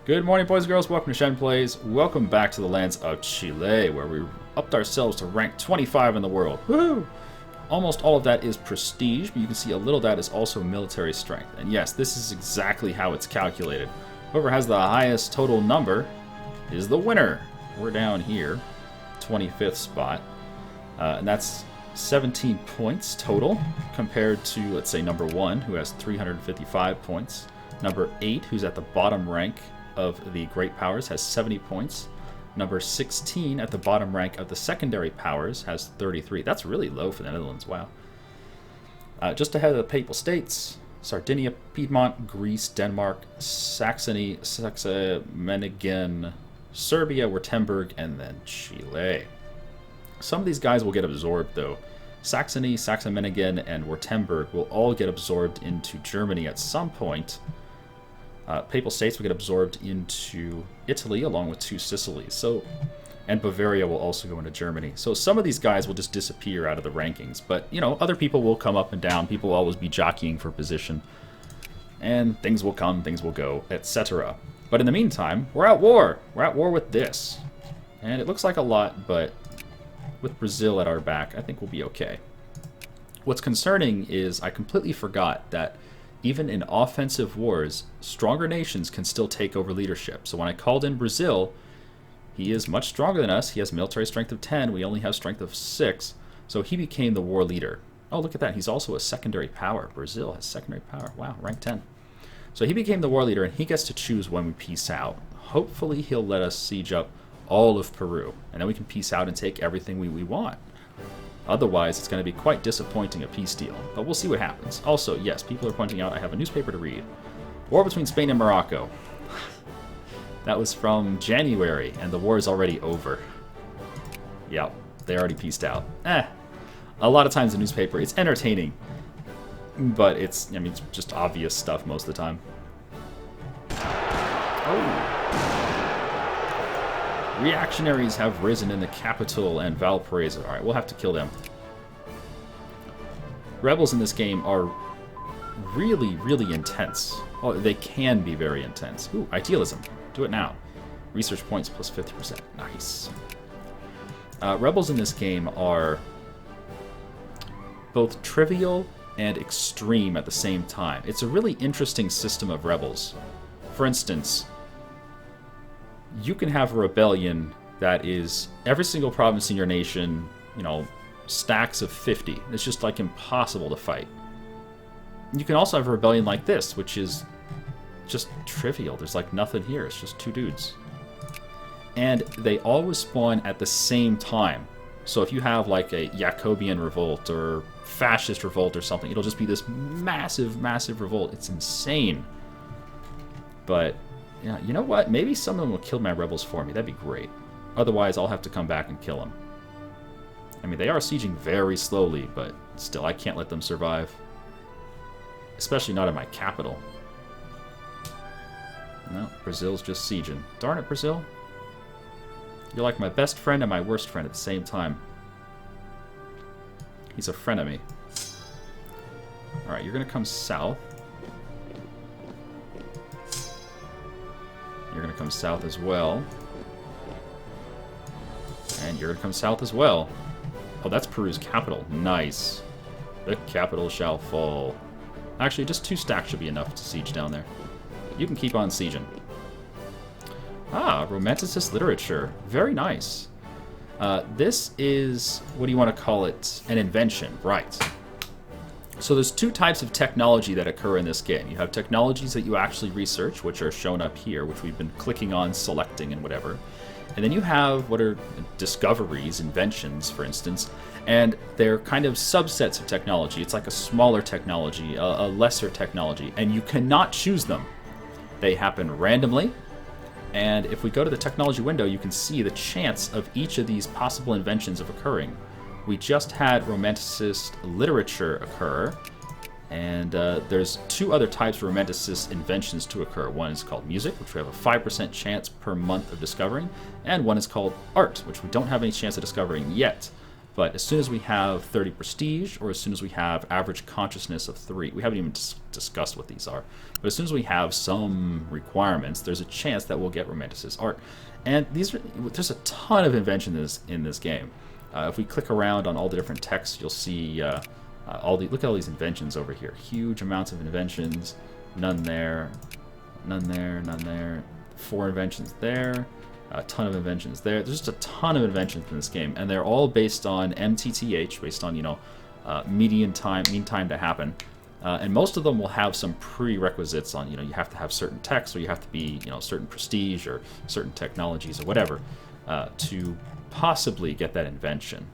Good morning, boys and girls. Welcome to Shen Plays. Welcome back to the lands of Chile, where we upped ourselves to rank 25 in the world. Woohoo! Almost all of that is prestige, but you can see a little of that is also military strength. And yes, this is exactly how it's calculated. Whoever has the highest total number is the winner. We're down here, 25th spot. And that's 17 points total, compared to, let's say, number 1, who has 355 points. Number 8, who's at the bottom rank of the Great Powers, has 70 points. Number 16 at the bottom rank of the Secondary Powers has 33. That's really low for the Netherlands, wow. Just ahead of the Papal States, Sardinia, Piedmont, Greece, Denmark, Saxony, Saxe-Meiningen, Serbia, Württemberg, and then Chile. Some of these guys will get absorbed, though. Saxony, Saxe-Meiningen, and Württemberg will all get absorbed into Germany at some point. Papal States will get absorbed into Italy, along with 2 Sicilies. And Bavaria will also go into Germany. So some of these guys will just disappear out of the rankings. But, you know, other people will come up and down. People will always be jockeying for position. And things will come, things will go, etc. But in the meantime, we're at war. We're at war with this. And it looks like a lot, but with Brazil at our back, I think we'll be okay. What's concerning is I completely forgot that even in offensive wars, stronger nations can still take over leadership. So when I called in Brazil, he is much stronger than us. He has military strength of 10. We only have strength of 6. So he became the war leader. Oh, look at that. He's also a secondary power. Brazil has secondary power. Wow, rank 10. So he became the war leader, and he gets to choose when we peace out. Hopefully he'll let us siege up all of Peru, and then we can peace out and take everything we want. Otherwise, it's going to be quite disappointing a peace deal. But we'll see what happens. Also, yes, people are pointing out I have a newspaper to read. War between Spain and Morocco. That was from January, and the war is already over. Yep, they already peaced out. A lot of times the newspaper, it's entertaining. But it's just obvious stuff most of the time. Oh. Reactionaries have risen in the capital and Valparaiso. Alright, we'll have to kill them. Rebels in this game are really, really intense. Oh, they can be very intense. Ooh, idealism. Do it now. Research points plus 50%. Nice. Rebels in this game are both trivial and extreme at the same time. It's a really interesting system of rebels. For instance, you can have a rebellion that is every single province in your nation, you know, stacks of 50. It's just like impossible to fight. You can also have a rebellion like this, which is just trivial. There's like nothing here. It's just 2 dudes. And they always spawn at the same time. So if you have like a Jacobian revolt or fascist revolt or something, it'll just be this massive, massive revolt. It's insane. But yeah, you know what? Maybe some of them will kill my rebels for me. That'd be great. Otherwise, I'll have to come back and kill them. I mean, they are sieging very slowly, but still, I can't let them survive. Especially not in my capital. No, Brazil's just sieging. Darn it, Brazil. You're like my best friend and my worst friend at the same time. He's a frenemy. Alright, you're gonna come south. You're going to come south as well. And you're going to come south as well. Oh, that's Peru's capital. Nice. The capital shall fall. Actually, just 2 stacks should be enough to siege down there. You can keep on sieging. Ah, Romanticist literature. Very nice. This is, what do you want to call it? An invention. Right. So there's 2 types of technology that occur in this game. You have technologies that you actually research, which are shown up here, which we've been clicking on, selecting, and whatever. And then you have what are discoveries, inventions, for instance, and they're kind of subsets of technology. It's like a smaller technology, a lesser technology, and you cannot choose them. They happen randomly, and if we go to the technology window, you can see the chance of each of these possible inventions of occurring. We just had Romanticist literature occur, and there's 2 other types of Romanticist inventions to occur. One is called music, which we have a 5% chance per month of discovering, and one is called art, which we don't have any chance of discovering yet. But as soon as we have 30 prestige, or as soon as we have average consciousness of 3, we haven't even discussed what these are, but as soon as we have some requirements, there's a chance that we'll get Romanticist art. And there's a ton of inventions in this game. If we click around on all the different texts, you'll see look at all these inventions over here. Huge amounts of inventions. None there, none there, none there. 4 inventions there. A ton of inventions there. There's just a ton of inventions in this game, and they're all based on MTTH, based on mean time to happen. And most of them will have some prerequisites on, you have to have certain texts, or you have to be, certain prestige or certain technologies or whatever to possibly get that invention.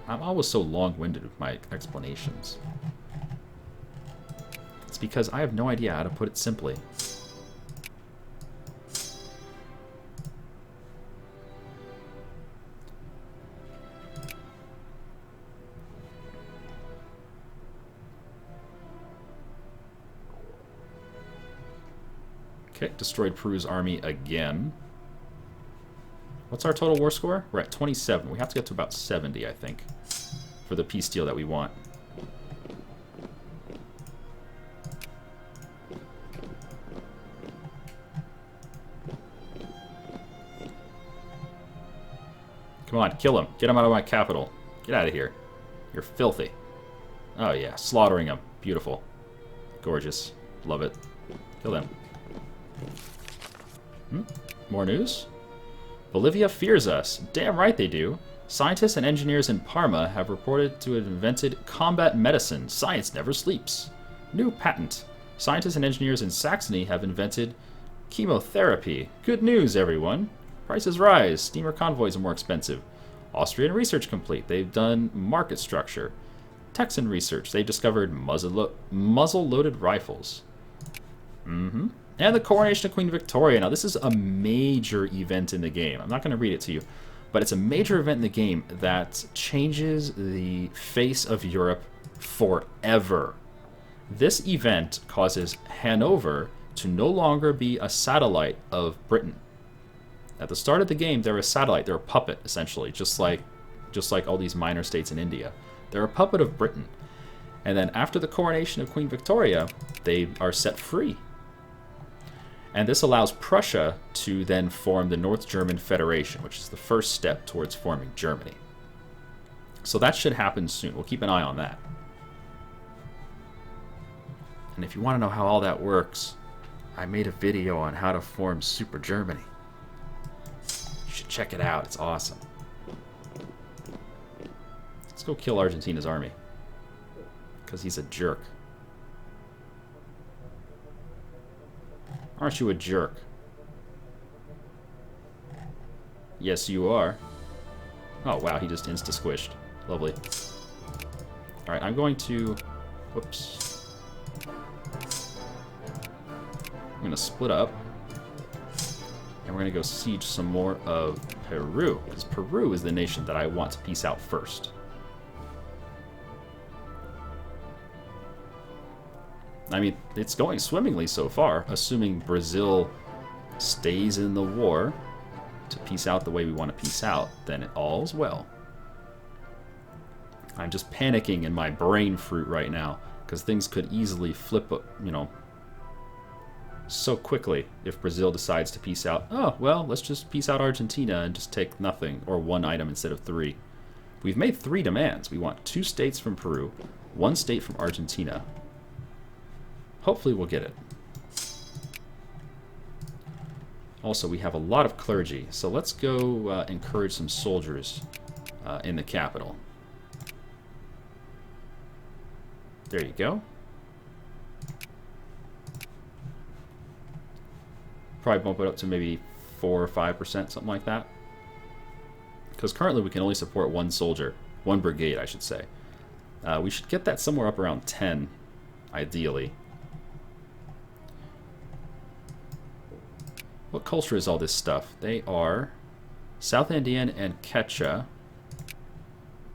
I'm always so long-winded with my explanations. It's because I have no idea how to put it simply. Okay, destroyed Peru's army again. What's our total war score? We're at 27. We have to get to about 70, I think, for the peace deal that we want. Come on, kill him. Get him out of my capital. Get out of here. You're filthy. Oh yeah, slaughtering him. Beautiful. Gorgeous. Love it. Kill them. More news? Bolivia fears us. Damn right they do. Scientists and engineers in Parma have reported to have invented combat medicine. Science never sleeps. New patent. Scientists and engineers in Saxony have invented chemotherapy. Good news, everyone. Prices rise. Steamer convoys are more expensive. Austrian research complete. They've done market structure. Texan research. They've discovered muzzle-loaded rifles. And the coronation of Queen Victoria. Now, this is a major event in the game. I'm not going to read it to you, but it's a major event in the game that changes the face of Europe forever. This event causes Hanover to no longer be a satellite of Britain. At the start of the game, they're a satellite. They're a puppet, essentially, just like all these minor states in India. They're a puppet of Britain. And then after the coronation of Queen Victoria, they are set free. And this allows Prussia to then form the North German Federation, which is the first step towards forming Germany. So that should happen soon. We'll keep an eye on that. And if you want to know how all that works, I made a video on how to form Super Germany. You should check it out. It's awesome. Let's go kill Argentina's army, because he's a jerk. Aren't you a jerk? Yes, you are. Oh, wow, he just insta-squished. Lovely. Alright, I'm going to... Whoops. I'm going to split up. And we're going to go siege some more of Peru, because Peru is the nation that I want to peace out first. I mean, it's going swimmingly so far, assuming Brazil stays in the war to peace out the way we want to peace out, then all's well. I'm just panicking in my brain fruit right now, because things could easily flip, so quickly if Brazil decides to peace out. Oh, well, let's just peace out Argentina and just take nothing, or 1 item instead of 3. We've made 3 demands. We want 2 states from Peru, 1 state from Argentina. Hopefully we'll get it. Also, we have a lot of clergy, so let's go encourage some soldiers in the capital. There you go. Probably bump it up to maybe 4 or 5%, something like that. Because currently we can only support 1 soldier, 1 brigade, I should say. We should get that somewhere up around 10, ideally. What culture is all this stuff? They are South Andean and Quechua.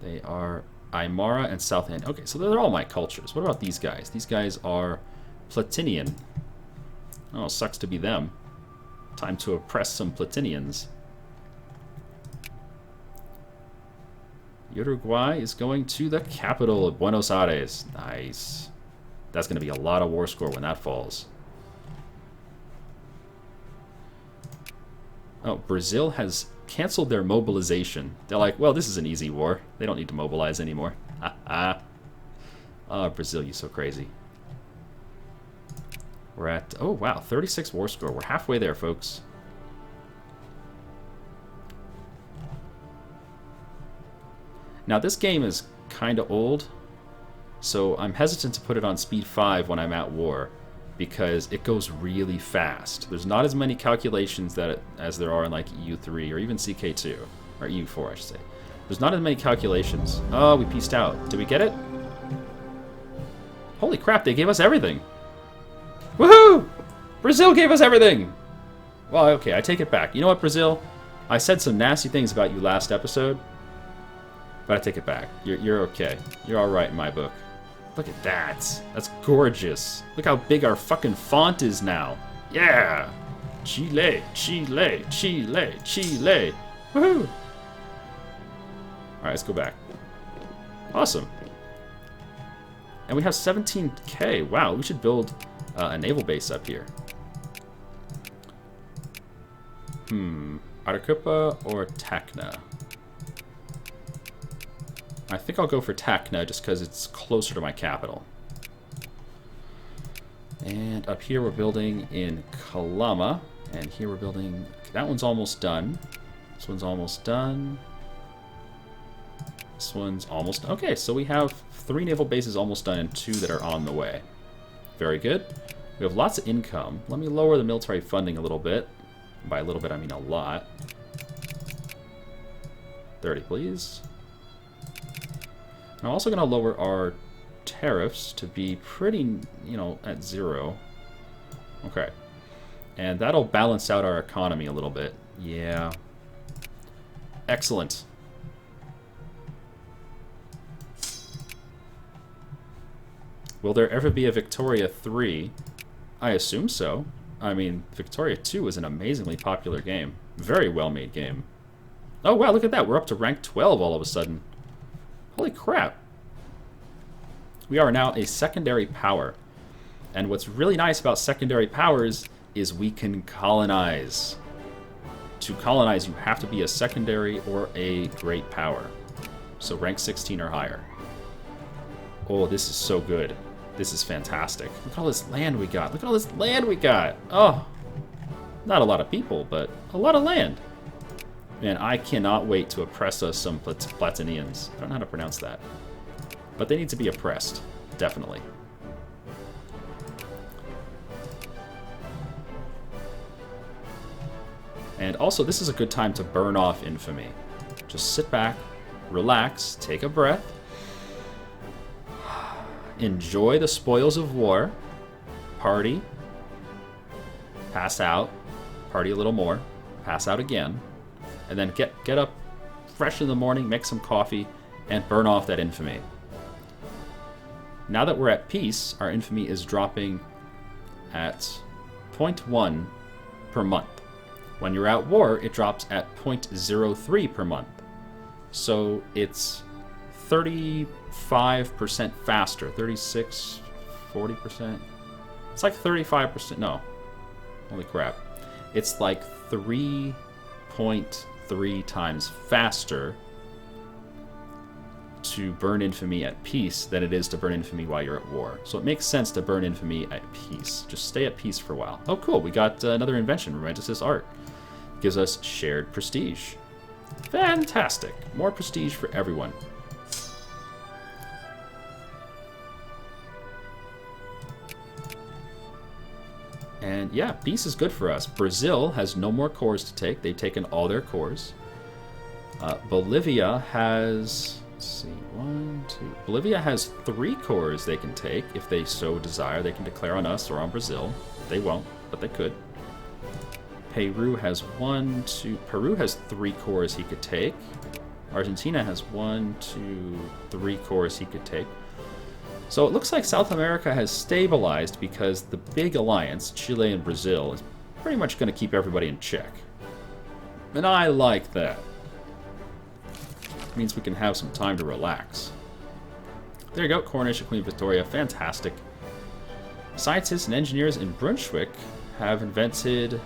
They are Aymara and South Andean. Okay, so they're all my cultures. What about these guys? These guys are Platinian. Oh, sucks to be them. Time to oppress some Platinians. Uruguay is going to the capital of Buenos Aires. Nice. That's going to be a lot of war score when that falls. Oh, Brazil has canceled their mobilization. They're like, well, this is an easy war. They don't need to mobilize anymore. Oh, Brazil, you so crazy. We're at, oh wow, 36 war score. We're halfway there, folks. Now, this game is kind of old, so I'm hesitant to put it on speed 5 when I'm at war, because it goes really fast. There's not as many calculations as there are in like EU3 or even CK2, or EU4, I should say. There's not as many calculations. Oh, we pieced out. Did we get it? Holy crap, they gave us everything. Woohoo! Brazil gave us everything! Well, okay, I take it back. You know what, Brazil? I said some nasty things about you last episode, but I take it back. You're okay. You're alright in my book. Look at that. That's gorgeous. Look how big our fucking font is now. Yeah! Chile, Chile, Chile, Chile. Woohoo! Alright, let's go back. Awesome. And we have 17k. Wow, we should build a naval base up here. Arequipa or Tacna? I think I'll go for Tacna just because it's closer to my capital. And up here we're building in Calama. And here we're building... That one's almost done. This one's almost done. This one's almost... Okay, so we have 3 naval bases almost done and 2 that are on the way. Very good. We have lots of income. Let me lower the military funding a little bit. By a little bit, I mean a lot. 30, please. I'm also going to lower our tariffs to be pretty, you know, at 0. Okay. And that'll balance out our economy a little bit. Yeah. Excellent. Will there ever be a Victoria 3? I assume so. I mean, Victoria 2 is an amazingly popular game. Very well-made game. Oh, wow, look at that. We're up to rank 12 all of a sudden. Holy crap. We are now a secondary power. And what's really nice about secondary powers is we can colonize. To colonize, you have to be a secondary or a great power. So rank 16 or higher. Oh, this is so good. This is fantastic. Look at all this land we got. Look at all this land we got. Oh, not a lot of people, but a lot of land. Man, I cannot wait to oppress us some Platinians. I don't know how to pronounce that. But they need to be oppressed, definitely. And also, this is a good time to burn off infamy. Just sit back, relax, take a breath. Enjoy the spoils of war. Party. Pass out. Party a little more. Pass out again. And then get up fresh in the morning, make some coffee, and burn off that infamy. Now that we're at peace, our infamy is dropping at 0.1 per month. When you're at war, it drops at 0.03 per month. So it's 35% faster. 36, 40%. It's like 35%. No. Holy crap. It's like 3.3 times faster to burn infamy at peace than it is to burn infamy while you're at war. So it makes sense to burn infamy at peace. Just stay at peace for a while. Oh, cool. We got another invention, Romanticist art. Gives us shared prestige. Fantastic. More prestige for everyone. And yeah, peace is good for us. Brazil has no more cores to take. They've taken all their cores. Bolivia has... Let's see, 1, 2... Bolivia has 3 cores they can take. If they so desire, they can declare on us or on Brazil. They won't, but they could. Peru has 1, 2... Peru has 3 cores he could take. Argentina has 1, 2, 3 cores he could take. So it looks like South America has stabilized because the big alliance, Chile and Brazil, is pretty much going to keep everybody in check. And I like that. It means we can have some time to relax. There you go, Coronation Queen Victoria, fantastic. Scientists and engineers in Brunswick have invented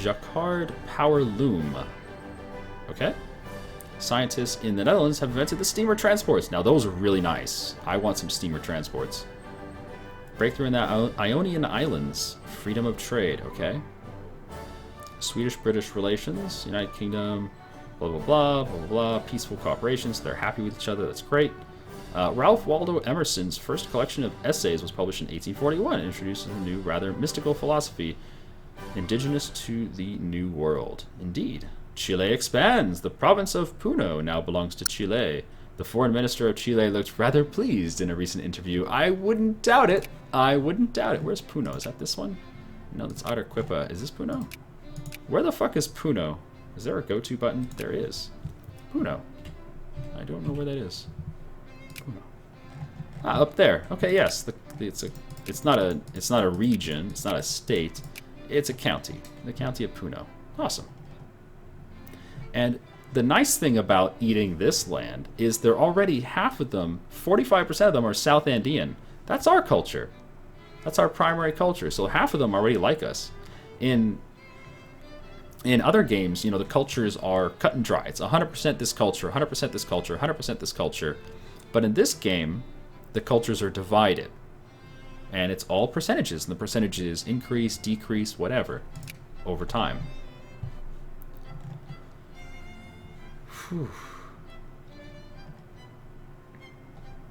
Jacquard Power Loom. Okay. Scientists in the Netherlands have invented the steamer transports. Now those are really nice. I want some steamer transports. Breakthrough in the Ionian Islands. Freedom of trade, okay. Swedish-British relations. United Kingdom, blah, blah, blah, blah, blah, blah. Peaceful cooperation, so they're happy with each other. That's great. Ralph Waldo Emerson's first collection of essays was published in 1841 and introduces a new, rather mystical philosophy indigenous to the New World. Indeed. Chile expands. The province of Puno now belongs to Chile. The foreign minister of Chile looked rather pleased in a recent interview. I wouldn't doubt it. I wouldn't doubt it. Where's Puno? Is that this one? No, that's Arequipa. Is this Puno? Where the fuck is Puno? Is there a go-to button? There is. Puno. I don't know where that is. Puno. Ah, up there. Okay, yes. It's not a region. It's not a state. It's a county. The county of Puno. Awesome. And the nice thing about eating this land is they're already, half of them, 45% of them are South Andean. That's our culture. That's our primary culture. So half of them already like us. In other games, you know, the cultures are cut and dry. It's 100% this culture, 100% this culture, 100% this culture. But in this game, the cultures are divided. And it's all percentages. And the percentages increase, decrease, whatever, over time. Whew.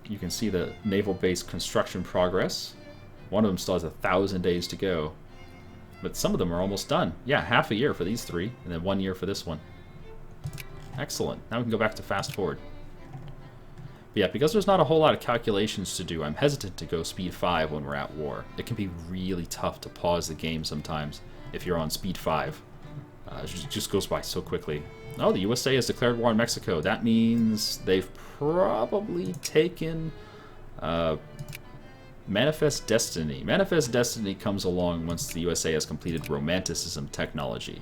You can see the naval base construction progress. One of them still has 1,000 days to go. But some of them are almost done. Yeah, half a year for these three, and then 1 year for this one. Excellent. Now we can go back to fast forward. But yeah, because there's not a whole lot of calculations to do, I'm hesitant to go speed 5 when we're at war. It can be really tough to pause the game sometimes if you're on speed 5. It just goes by so quickly. Oh, the USA has declared war on Mexico. That means they've probably taken Manifest Destiny. Manifest Destiny comes along once the USA has completed Romanticism technology,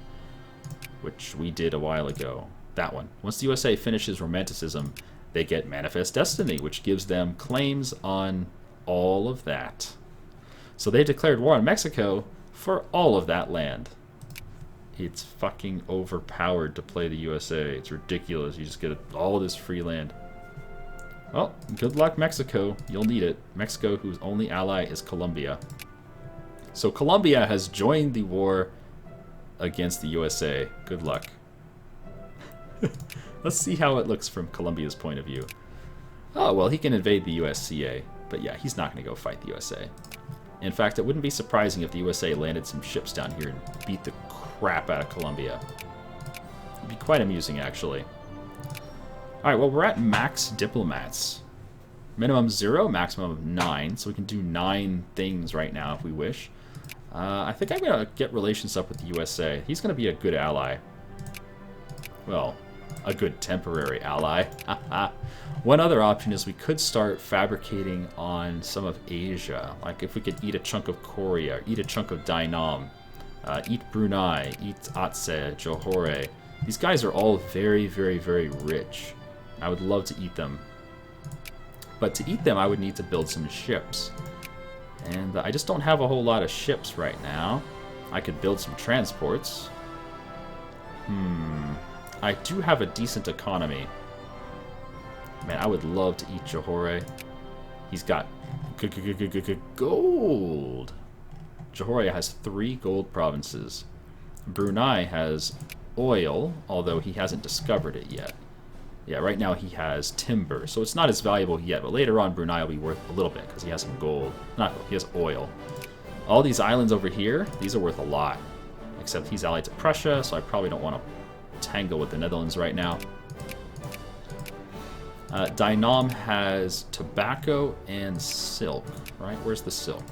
which we did a while ago. That one. Once the USA finishes Romanticism, they get Manifest Destiny, which gives them claims on all of that. So they declared war on Mexico for all of that land. It's fucking overpowered to play the USA. It's ridiculous. You just get all this free land. Well, good luck, Mexico. You'll need it. Mexico, whose only ally is Colombia. So Colombia has joined the war against the USA. Good luck. Let's see how it looks from Colombia's point of view. Oh, well, he can invade the USCA. But yeah, he's not going to go fight the USA. In fact, it wouldn't be surprising if the USA landed some ships down here and beat the crap out of Colombia. It'd be quite amusing, actually. Alright, well, we're at max diplomats. Minimum 0, maximum of 9, so we can do 9 things right now if we wish. I think I'm going to get relations up with the USA. He's going to be a good ally. Well, a good temporary ally. One other option is we could start fabricating on some of Asia. Like if we could eat a chunk of Korea, eat a chunk of Dainam, eat Brunei, eat Aceh, Johore. These guys are all very, very, very rich. I would love to eat them. But to eat them, I would need to build some ships. And I just don't have a whole lot of ships right now. I could build some transports. I do have a decent economy. Man, I would love to eat Johore. He's got gold. Johore has 3 gold provinces. Brunei has oil, although he hasn't discovered it yet. Yeah, right now he has timber, so it's not as valuable yet, but later on Brunei will be worth a little bit because he has some gold. Not gold, he has oil. All these islands over here, these are worth a lot. Except he's allied to Prussia, so I probably don't want to tangle with the Netherlands right now. Dainam has tobacco and silk, right? Where's the silk?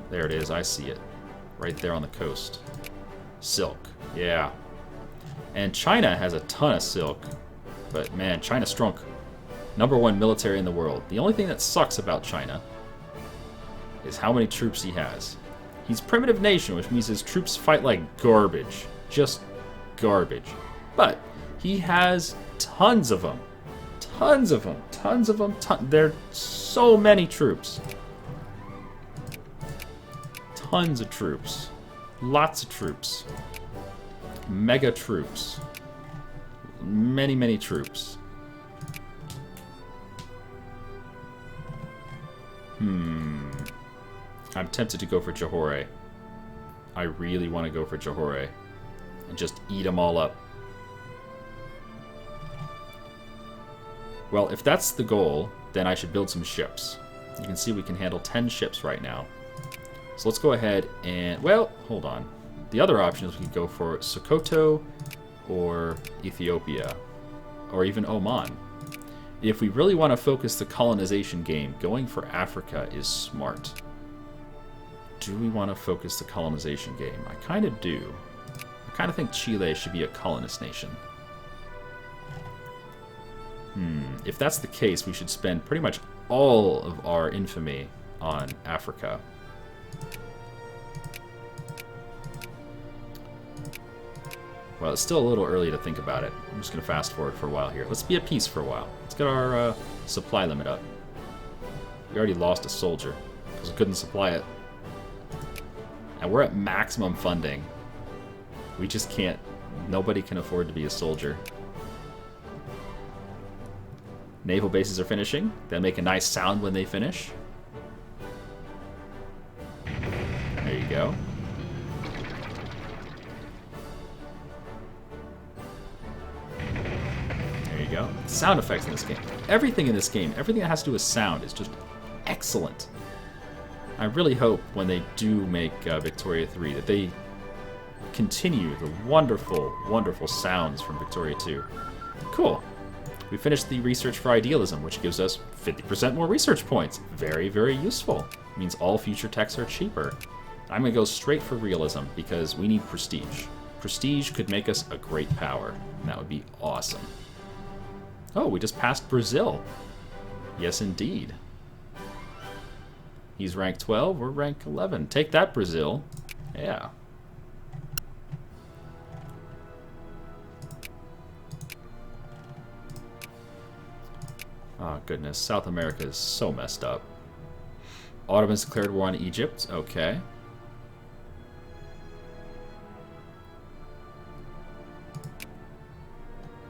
There it is, I see it. Right there on the coast. Silk, yeah. And China has a ton of silk. But man, China's strong. #1 military in the world. The only thing that sucks about China is how many troops he has. He's primitive nation, which means his troops fight like garbage. Just garbage. But He has tons of them. Tons of them. Tons of them. There are so many troops. Tons of troops. Lots of troops. Mega troops. Many, many troops. I'm tempted to go for Johore. I really want to go for Johore. And just eat them all up. Well, if that's the goal, then I should build some ships. You can see we can handle 10 ships right now. So let's go ahead and... Well, hold on. The other option is we could go for Sokoto or Ethiopia. Or even Oman. If we really want to focus the colonization game, going for Africa is smart. Do we want to focus the colonization game? I kind of do. I kind of think Chile should be a colonist nation. If that's the case, we should spend pretty much all of our infamy on Africa. Well, it's still a little early to think about it. I'm just going to fast forward for a while here. Let's be at peace for a while. Let's get our supply limit up. We already lost a soldier because we couldn't supply it. And we're at maximum funding. We just can't... Nobody can afford to be a soldier. Naval bases are finishing. They'll make a nice sound when they finish. There you go. There you go. Sound effects in this game. Everything in this game, everything that has to do with sound is just excellent. I really hope when they do make Victoria 3 that they continue the wonderful, wonderful sounds from Victoria 2. Cool. We finished the research for idealism, which gives us 50% more research points. Very, very useful. It means all future techs are cheaper. I'm going to go straight for realism because we need prestige. Prestige could make us a great power, and that would be awesome. Oh, we just passed Brazil. Yes, indeed. He's rank 12, we're rank 11. Take that, Brazil. Yeah. Oh, goodness. South America is so messed up. Ottomans declared war on Egypt. Okay.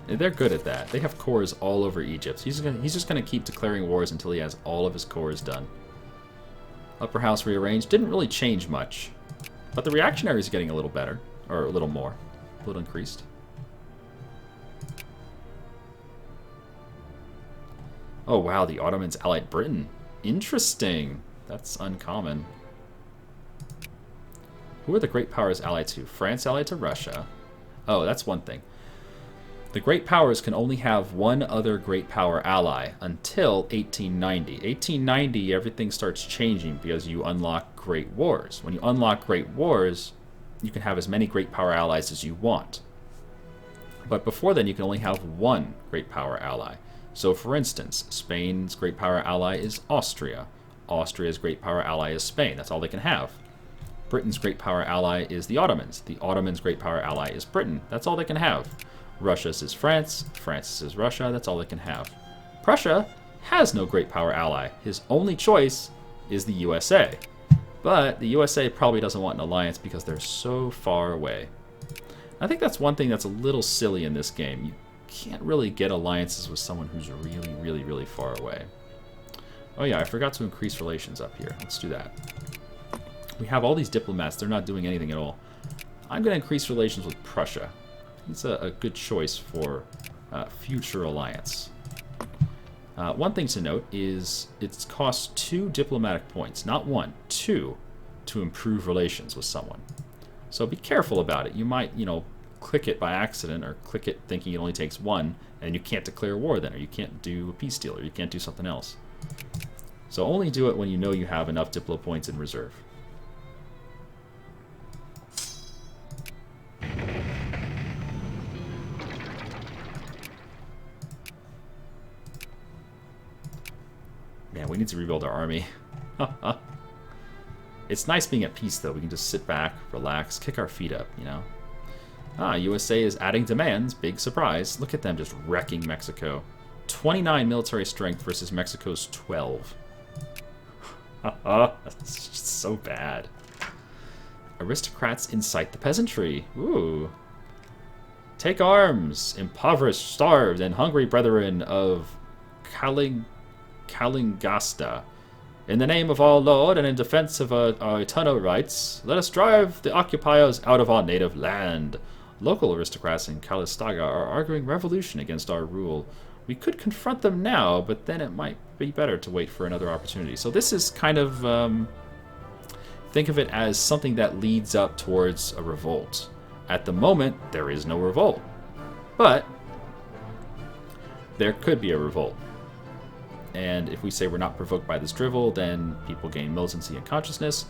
They're good at that. They have cores all over Egypt. He's just going to keep declaring wars until he has all of his cores done. Upper house rearranged. Didn't really change much. But the reactionary is getting a little better. Or a little more. A little increased. Oh, wow, the Ottomans allied Britain. Interesting. That's uncommon. Who are the great powers allied to? France allied to Russia. Oh, that's one thing. The great powers can only have one other great power ally until 1890. 1890, everything starts changing because you unlock great wars. When you unlock great wars, you can have as many great power allies as you want. But before then, you can only have one great power ally. So, for instance, Spain's great power ally is Austria. Austria's great power ally is Spain. That's all they can have. Britain's great power ally is the Ottomans. The Ottomans' great power ally is Britain. That's all they can have. Russia's is France. France's is Russia. That's all they can have. Prussia has no great power ally. His only choice is the USA. But the USA probably doesn't want an alliance because they're so far away. I think that's one thing that's a little silly in this game. You can't really get alliances with someone who's really, really, really far away. Oh yeah, I forgot to increase relations up here. Let's do that. We have all these diplomats. They're not doing anything at all. I'm going to increase relations with Prussia. It's a good choice for future alliance. One thing to note is it costs 2 diplomatic points, not 1, 2, to improve relations with someone. So be careful about it. You might, click it by accident or click it thinking it only takes 1, and you can't declare war then, or you can't do a peace deal, or you can't do something else. So only do it when you know you have enough diplo points in reserve. Man, we need to rebuild our army. It's nice being at peace, though. We can just sit back, relax, kick our feet up, Ah, USA is adding demands. Big surprise. Look at them just wrecking Mexico. 29 military strength versus Mexico's 12. That's just so bad. Aristocrats incite the peasantry. Ooh. Take arms, impoverished, starved, and hungry brethren of Kalingasta. In the name of our Lord and in defense of our eternal rights, let us drive the occupiers out of our native land. Local aristocrats in Calistaga are arguing revolution against our rule. We could confront them now, but then it might be better to wait for another opportunity. So this is kind of, think of it as something that leads up towards a revolt. At the moment, there is no revolt. But there could be a revolt. And if we say we're not provoked by this drivel, then people gain militancy and consciousness.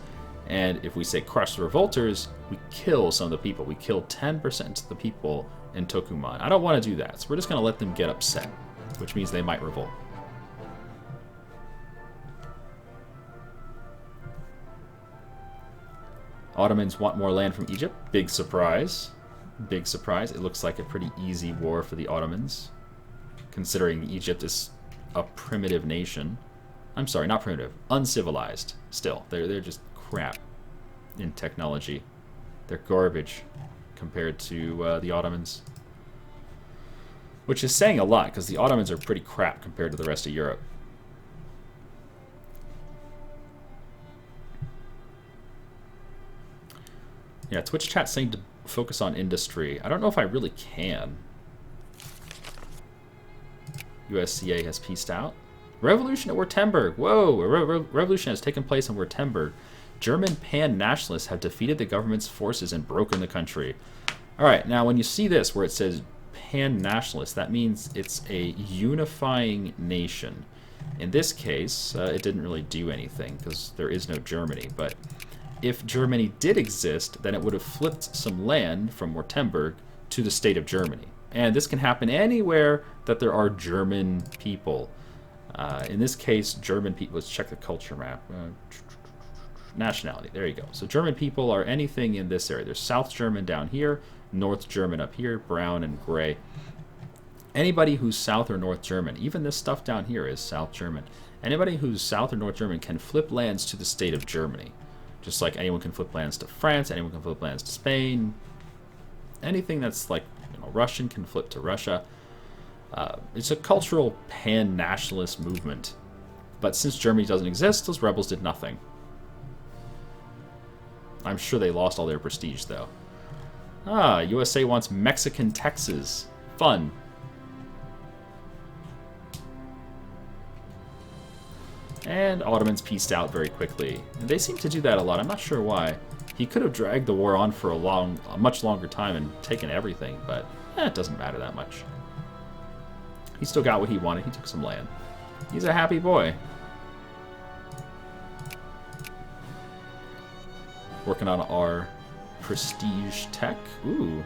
And if we say crush the revolters, we kill some of the people. We kill 10% of the people in Tokuman. I don't want to do that, so we're just going to let them get upset, which means they might revolt. Ottomans want more land from Egypt. Big surprise. Big surprise. It looks like a pretty easy war for the Ottomans, considering Egypt is a primitive nation. I'm sorry, not primitive. Uncivilized. Still, they're just crap in technology. They're garbage compared to the Ottomans. Which is saying a lot, because the Ottomans are pretty crap compared to the rest of Europe. Yeah, Twitch chat saying to focus on industry. I don't know if I really can. USCA has peaced out. Revolution at Württemberg. Whoa, a revolution has taken place in Württemberg. German pan-nationalists have defeated the government's forces and broken the country. All right, now when you see this where it says pan-nationalist, that means it's a unifying nation. In this case, it didn't really do anything because there is no Germany, but if Germany did exist, then it would have flipped some land from Württemberg to the state of Germany. And this can happen anywhere that there are German people. In this case, German people, let's check the culture map. Nationality, there you go. So German people are anything in this area. There's South German down here, North German up here, brown and gray. Anybody who's South or North German, even this stuff down here is South German. Anybody who's South or North German can flip lands to the state of Germany. Just like anyone can flip lands to France, anyone can flip lands to Spain. Anything that's like, you know, Russian can flip to Russia. It's a cultural pan-nationalist movement. But since Germany doesn't exist, those rebels did nothing. I'm sure they lost all their prestige, though. Ah, USA wants Mexican Texas. Fun. And Ottomans pieced out very quickly. And they seem to do that a lot. I'm not sure why. He could have dragged the war on for a much longer time and taken everything, but it doesn't matter that much. He still got what he wanted. He took some land. He's a happy boy. Working on our prestige tech. Ooh.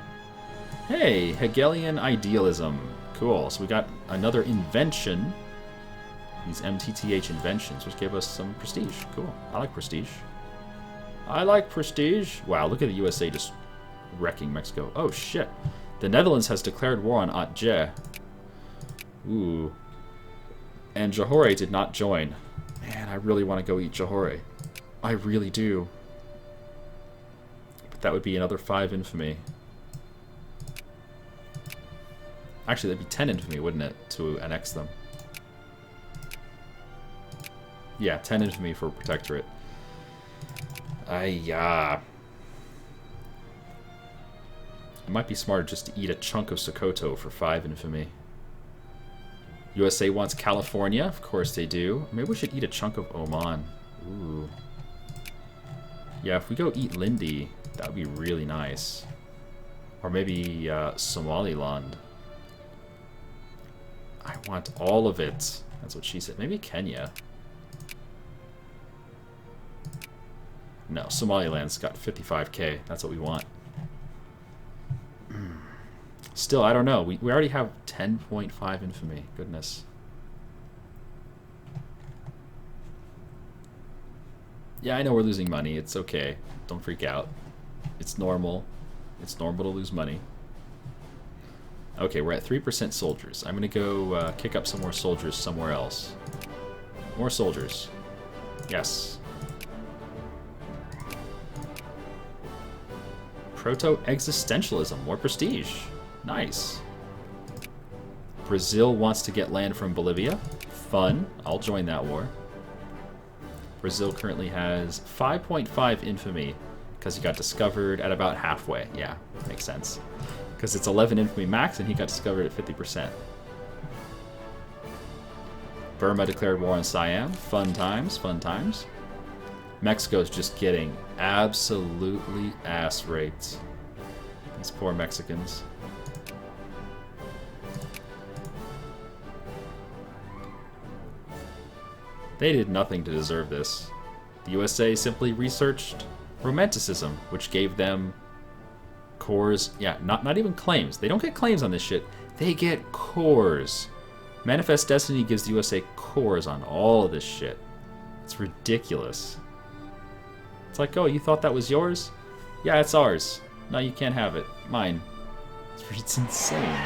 Hey, Hegelian idealism. Cool. So we got another invention. These MTTH inventions, which give us some prestige. Cool. I like prestige. I like prestige. Wow, look at the USA just wrecking Mexico. Oh, shit. The Netherlands has declared war on Atje. Ooh. And Johore did not join. Man, I really want to go eat Johore. I really do. But that would be another 5 infamy. Actually, that'd be 10 infamy, wouldn't it, to annex them? Yeah, 10 infamy for protectorate. It might be smarter just to eat a chunk of Sokoto for 5 infamy. USA wants California. Of course they do. Maybe we should eat a chunk of Oman. Ooh. Yeah, if we go eat Lindy, that would be really nice. Or maybe Somaliland. I want all of it. That's what she said. Maybe Kenya. No, Somaliland's got 55k. That's what we want. Still, I don't know. We already have 10.5 infamy. Goodness. Yeah, I know we're losing money. It's okay. Don't freak out. It's normal. It's normal to lose money. Okay, we're at 3% soldiers. I'm going to go kick up some more soldiers somewhere else. More soldiers. Yes. Proto-existentialism. More prestige. Nice. Brazil wants to get land from Bolivia. Fun. I'll join that war. Brazil currently has 5.5 infamy because he got discovered at about halfway. Yeah, makes sense. Because it's 11 infamy max and he got discovered at 50%. Burma declared war on Siam. Fun times, fun times. Mexico's just getting absolutely ass raped. These poor Mexicans. They did nothing to deserve this. The USA simply researched Romanticism, which gave them cores. Yeah, not even claims. They don't get claims on this shit. They get cores. Manifest Destiny gives the USA cores on all of this shit. It's ridiculous. It's like, oh, you thought that was yours? Yeah, it's ours. No, you can't have it. Mine. It's insane.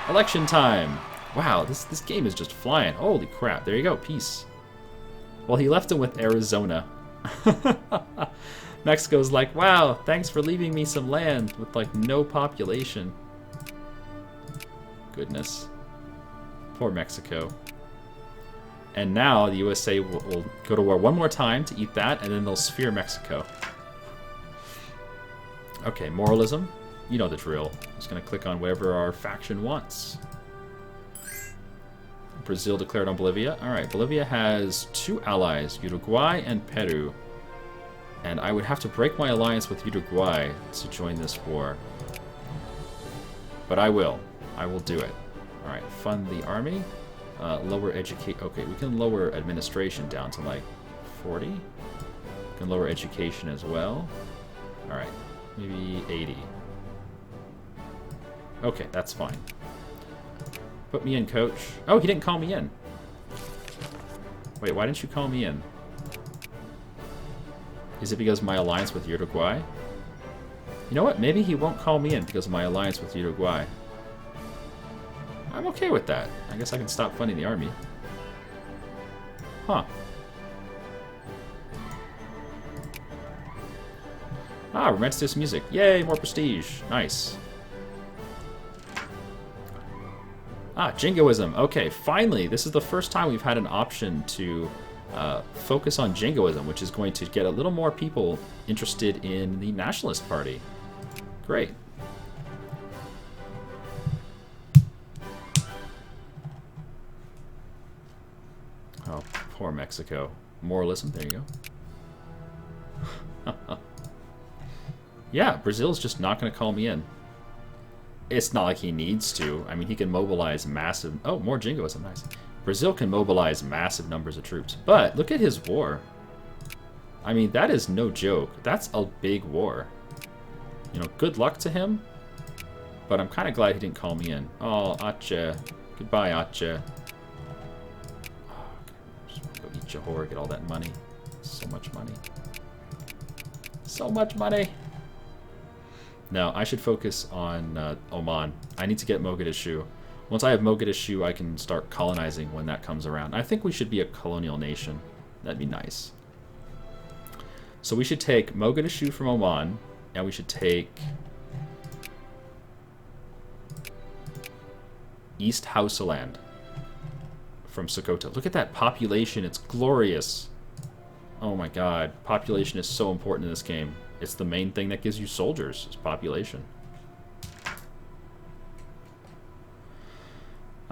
Election time. Wow, this game is just flying. Holy crap. There you go. Peace. Well, he left him with Arizona. Mexico's like, wow, thanks for leaving me some land with, like, no population. Goodness. Poor Mexico. And now the USA will go to war one more time to eat that, and then they'll sphere Mexico. Okay, moralism. You know the drill. I'm just going to click on whatever our faction wants. Brazil declared on Bolivia. Alright, Bolivia has 2 allies, Uruguay and Peru. And I would have to break my alliance with Uruguay to join this war. But I will. I will do it. Alright, fund the army. Lower educate. Okay, we can lower administration down to like 40. We can lower education as well. Alright, maybe 80. Okay, that's fine. Put me in, coach. Oh, he didn't call me in. Wait, why didn't you call me in? Is it because of my alliance with Uruguay? You know what? Maybe he won't call me in because of my alliance with Uruguay. I'm okay with that. I guess I can stop funding the army. Huh. Ah, romanticist music. Yay, more prestige. Nice. Ah, jingoism. Okay, finally, this is the first time we've had an option to focus on jingoism, which is going to get a little more people interested in the Nationalist Party. Great. Oh, poor Mexico. Moralism, there you go. Yeah, Brazil's just not going to call me in. It's not like he needs to. I mean, he can mobilize massive... Oh, more jingoism, nice. Brazil can mobilize massive numbers of troops. But look at his war. I mean, that is no joke. That's a big war. You know, good luck to him. But I'm kind of glad he didn't call me in. Oh, Aceh. Goodbye, Aceh. Oh, just want to go eat Johor, get all that money. So much money. So much money. No, I should focus on Oman. I need to get Mogadishu. Once I have Mogadishu, I can start colonizing when that comes around. I think we should be a colonial nation. That'd be nice. So we should take Mogadishu from Oman, and we should take East Hausaland from Sokoto. Look at that population. It's glorious. Oh my god. Population is so important in this game. It's the main thing that gives you soldiers, is population.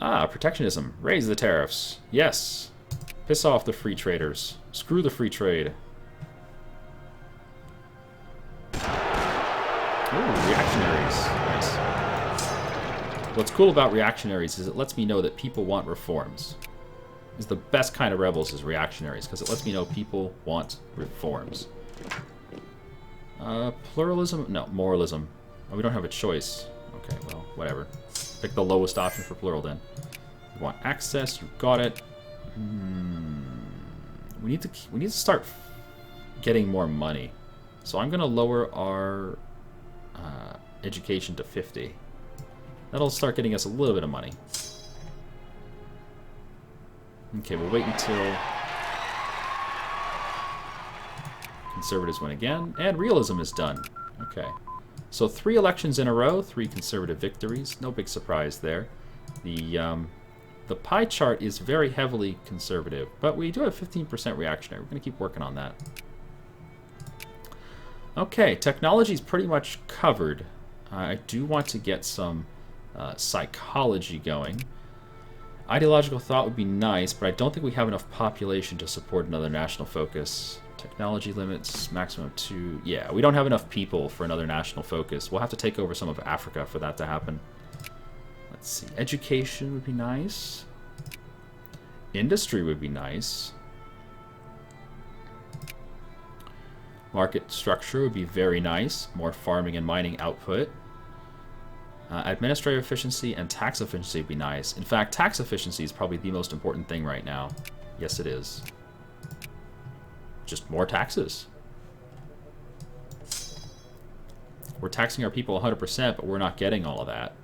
Ah, protectionism. Raise the tariffs. Yes. Piss off the free traders. Screw the free trade. Ooh, reactionaries. Nice. What's cool about reactionaries is it lets me know that people want reforms. It's the best kind of rebels is reactionaries, because it lets me know people want reforms. Pluralism? No, moralism. Oh, we don't have a choice. Okay, well, whatever. Pick the lowest option for plural then. You want access, you got it. We need to start getting more money. So I'm gonna lower our education to 50. That'll start getting us a little bit of money. Okay, we'll wait until conservatives win again, and realism is done. Okay. So 3 elections in a row, 3 conservative victories. No big surprise there. The pie chart is very heavily conservative, but we do have 15% reactionary. We're going to keep working on that. Okay, technology is pretty much covered. I do want to get some psychology going. Ideological thought would be nice, but I don't think we have enough population to support another national focus. Technology limits, maximum 2. Yeah, we don't have enough people for another national focus. We'll have to take over some of Africa for that to happen. Let's see. Education would be nice. Industry would be nice. Market structure would be very nice. More farming and mining output. Administrative efficiency and tax efficiency would be nice. In fact, tax efficiency is probably the most important thing right now. Yes, it is. Just more taxes. We're taxing our people 100%, but we're not getting all of that.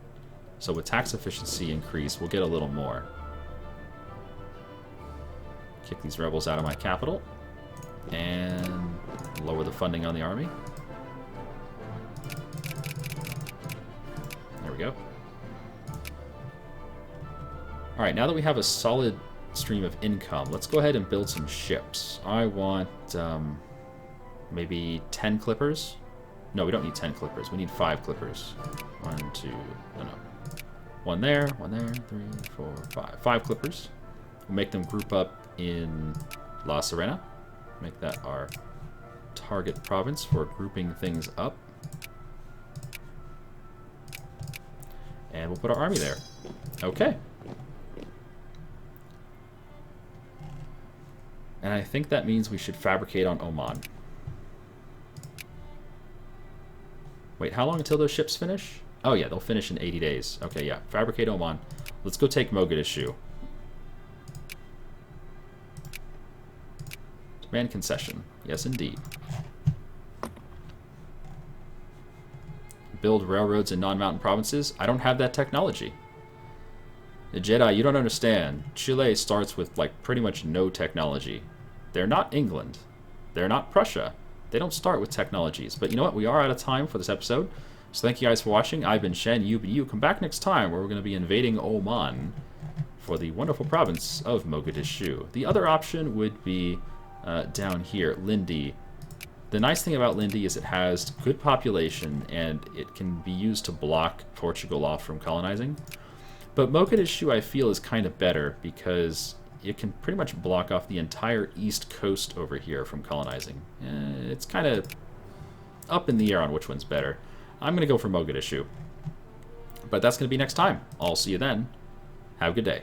So with tax efficiency increase, we'll get a little more. Kick these rebels out of my capital. And lower the funding on the army. There we go. Alright, now that we have a solid stream of income, let's go ahead and build some ships. I want maybe 10 clippers. No, we don't need 10 clippers. We need 5 clippers. 1, 2, no. 1 there, 3, 4, 5. 5 clippers. We'll make them group up in La Serena. Make that our target province for grouping things up. And we'll put our army there. Okay. And I think that means we should fabricate on Oman. Wait, how long until those ships finish? Oh yeah, they'll finish in 80 days. Okay, yeah. Fabricate Oman. Let's go take Mogadishu. Demand concession. Yes, indeed. Build railroads in non-mountain provinces. I don't have that technology. The Jedi, you don't understand. Chile starts with, like, pretty much no technology. They're not England. They're not Prussia. They don't start with technologies. But you know what? We are out of time for this episode. So thank you guys for watching. I've been Shen, you've been you. Come back next time where we're going to be invading Oman for the wonderful province of Mogadishu. The other option would be down here, Lindi. The nice thing about Lindi is it has good population and it can be used to block Portugal off from colonizing. But Mogadishu, I feel, is kind of better because it can pretty much block off the entire east coast over here from colonizing. It's kind of up in the air on which one's better. I'm going to go for Mogadishu. But that's going to be next time. I'll see you then. Have a good day.